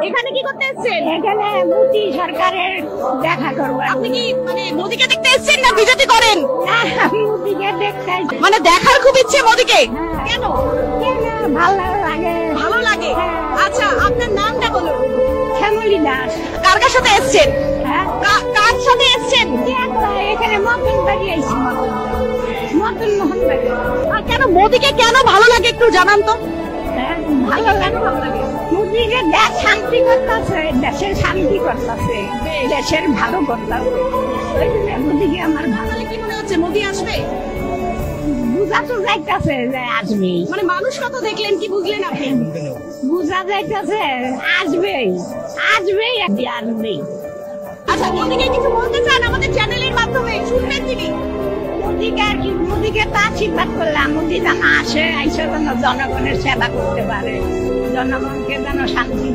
এখানে কি করতে এসেছেন? এখানে মোদী সরকারের দেখা করবো। আপনি কি মানে মোদিকে দেখতে এসেছেন না বিজেপি করেন? মোদীকে দেখতে মানে দেখার খুব ইচ্ছে মোদিকে। কেন? ভালো লাগে। ভালো লাগে। আচ্ছা, আপনার নামটা বলুন। শ্যামলী দাস। কার কার সাথে এসেছেন? হ্যাঁ, কার সাথে এসেছেন? এখানে মতন বাড়ি আইছি, মতন মোহন বাড়ি। আর কেন মোদিকে কেন ভালো লাগে একটু জানান তো। ভালো লাগে, মোদীকে দেশ শান্তি করতেছে, দেশের শান্তি করতেছে, দেশের ভালো করতেছে। ওই জন্য মোদীকে আমার ভালো তাহলে কি মনে হচ্ছে মোদি আসবে? বুঝা তো যাইতেছে যে আসবে, মানে মানুষ কত দেখলেন, কি বুঝলেন আপনি? বুঝা যাইতেছে আসবেই, আসবেই আসবেই। আচ্ছা, মোদিকে কিছু বলতে চান আমাদের চ্যানেলের মাধ্যমে? শুনবেন তিনি? মোদীকে আর কি, মোদীকে তো আশীর্বাদ করলাম, মোদী যেন আসে, আইসা যেন জনগণের সেবা করতে পারে, জনগণকে যেন শান্তি